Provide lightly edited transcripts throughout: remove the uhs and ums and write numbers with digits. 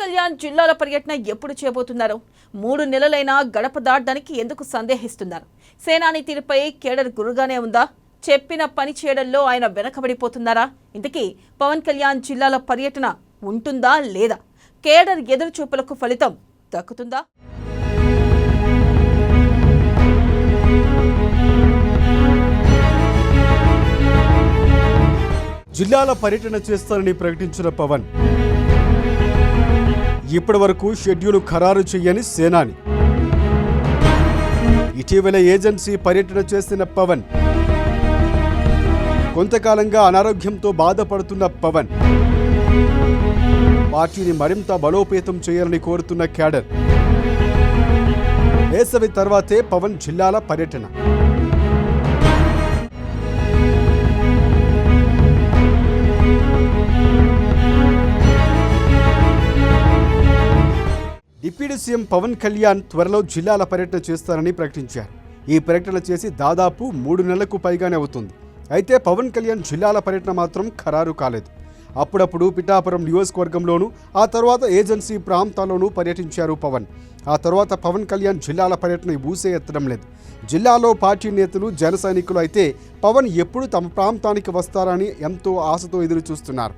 కళ్యాణ్ జిల్లాల పర్యటన ఎప్పుడు చేయబోతున్నారు? 3 నెలలైనా గడప దాటడానికి ఎందుకు సందేహిస్తున్నారు? సేనాని తీరుపై కేడర్ గురుగానే ఉందా? చెప్పిన పని చేయడంలో ఆయన వెనకబడిపోతున్నారా? ఇంతకీ పవన్ కళ్యాణ్ జిల్లాల పర్యటన ఉంటుందా లేదా? కేడర్ ఎదురు చూపులకు ఫలితం దక్కుతుందా? జిల్లాల పర్యటన చేస్తారని ప్రకటించిన పవన్ ఇప్పటి వరకు షెడ్యూల్ ఖరారు చేయని సేనాని. ఇటీవల ఏజెన్సీ పర్యటన చేసిన పవన్, కొంతకాలంగా అనారోగ్యంతో బాధపడుతున్న పవన్, పార్టీని మరింత బలోపేతం చేయాలని కోరుతున్న క్యాడర్. వేసవి తర్వాతే పవన్ జిల్లాల పర్యటన. డిప్యూటీ సీఎం పవన్ కళ్యాణ్ త్వరలో జిల్లాల పర్యటన చేస్తారని ప్రకటించారు. ఈ పర్యటన చేసి దాదాపు 3 నెలలకు పైగానే అవుతుంది. అయితే పవన్ కళ్యాణ్ జిల్లాల పర్యటన మాత్రం ఖరారు కాలేదు. అప్పుడప్పుడు పిఠాపురం నియోజకవర్గంలోనూ, ఆ తర్వాత ఏజెన్సీ ప్రాంతాల్లోనూ పర్యటించారు పవన్. ఆ తర్వాత పవన్ కళ్యాణ్ జిల్లాల పర్యటన ఊసే ఎత్తడం లేదు. జిల్లాలో పార్టీ నేతలు, జన సైనికులు అయితే పవన్ ఎప్పుడు తమ ప్రాంతానికి వస్తారని ఎంతో ఆశతో ఎదురు చూస్తున్నారు.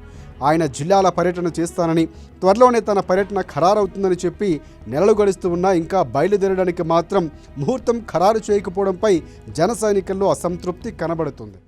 ఆయన జిల్లాల పర్యటన చేస్తానని, త్వరలోనే తన పర్యటన ఖరారవుతుందని చెప్పి నెలలు గడుస్తూ ఉన్నా ఇంకా బయలుదేరడానికి మాత్రం ముహూర్తం ఖరారు చేయకపోవడంపై జన సైనికుల్లో అసంతృప్తి కనబడుతుంది.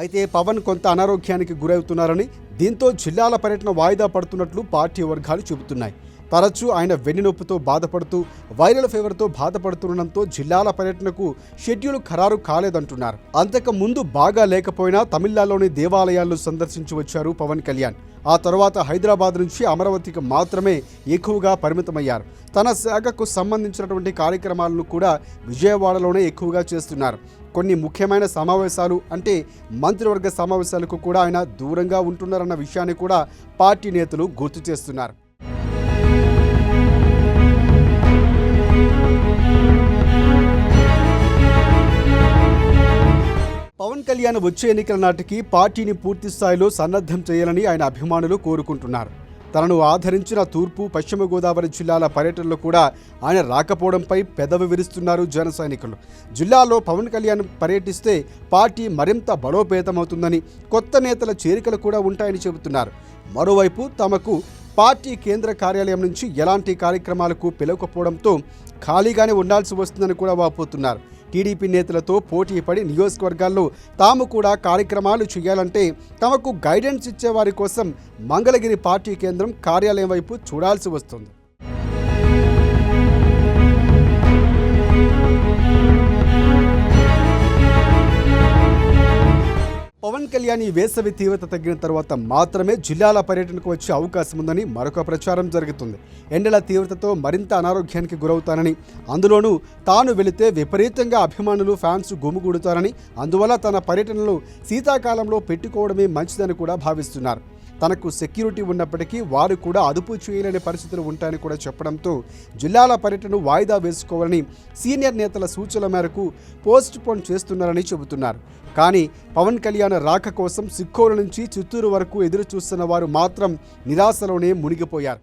అయితే పవన్ కొంత అనారోగ్యానికి గురవుతున్నారని, దీంతో జిల్లాల పర్యటన వాయిదా పడుతున్నట్లు పార్టీ వర్గాలు చెబుతున్నాయి. తరచూ ఆయన వెన్నునొప్పితో బాధపడుతూ, వైరల్ ఫీవర్తో బాధపడుతుండడంతో జిల్లాల పర్యటనకు షెడ్యూల్ ఖరారు కాలేదంటున్నారు. అంతకు ముందు బాగా లేకపోయినా తమిళనాడులోని దేవాలయాలను సందర్శించి వచ్చారు పవన్ కళ్యాణ్. ఆ తర్వాత హైదరాబాద్ నుంచి అమరావతికి మాత్రమే ఎక్కువగా పరిమితమయ్యారు. తన శాఖకు సంబంధించినటువంటి కార్యక్రమాలను కూడా విజయవాడలోనే ఎక్కువగా చేస్తున్నారు. కొన్ని ముఖ్యమైన సమావేశాలు, అంటే మంత్రివర్గ సమావేశాలకు కూడా ఆయన దూరంగా ఉంటున్నారన్న విషయాన్ని కూడా పార్టీ నేతలు గుర్తు చేస్తున్నారు. పవన్ కళ్యాణ్ వచ్చే ఎన్నికల నాటికి పార్టీని పూర్తి స్థాయిలో సన్నద్ధం చేయాలని ఆయన అభిమానులు కోరుకుంటున్నారు. తనను ఆదరించిన తూర్పు, పశ్చిమ గోదావరి జిల్లాల పర్యటనలో కూడా ఆయన రాకపోవడంపై పెదవి విరుస్తున్నారు జన సైనికులు. జిల్లాలో పవన్ కళ్యాణ్ పర్యటిస్తే పార్టీ మరింత బలోపేతమవుతుందని, కొత్త నేతల చేరికలు కూడా ఉంటాయని చెబుతున్నారు. మరోవైపు తమకు పార్టీ కేంద్ర కార్యాలయం నుంచి ఎలాంటి కార్యక్రమాలకు పిలవకపోవడంతో ఖాళీగానే ఉండాల్సి వస్తుందని కూడా వాపోతున్నారు. టీడీపీ నేతలతో పోటీ పడి నియోజకవర్గాల్లో తాము కూడా కార్యక్రమాలు చేయాలంటే తమకు గైడెన్స్ ఇచ్చే వారి కోసం మంగళగిరి పార్టీ కేంద్రం కార్యాలయం వైపు చూడాల్సి వస్తుంది. పవన్ కళ్యాణ్ ఈ వేసవి తీవ్రత తగ్గిన తర్వాత మాత్రమే జిల్లాల పర్యటనకు వచ్చే అవకాశం ఉందని మరొక ప్రచారం జరుగుతుంది. ఎండల తీవ్రతతో మరింత అనారోగ్యానికి గురవుతానని, అందులోనూ తాను వెళితే విపరీతంగా అభిమానులు, ఫ్యాన్స్ గుమిగూడుతారని, అందువల్ల తన పర్యటనలు శీతాకాలంలో పెట్టుకోవడమే మంచిదని కూడా భావిస్తున్నారు. తనకు సెక్యూరిటీ ఉన్నప్పటికీ వారు కూడా అదుపు చేయలేని పరిస్థితులు ఉంటాయని కూడా చెప్పడంతో జిల్లాల పర్యటనను వాయిదా వేసుకోవాలని సీనియర్ నేతల సూచనల మేరకు పోస్ట్ పోన్ చేస్తున్నారని చెబుతున్నారు. కానీ పవన్ కళ్యాణ్ రాక కోసం సిక్కోలు నుంచి చిత్తూరు వరకు ఎదురు చూస్తున్న వారు మాత్రం నిరాశలోనే మునిగిపోయారు.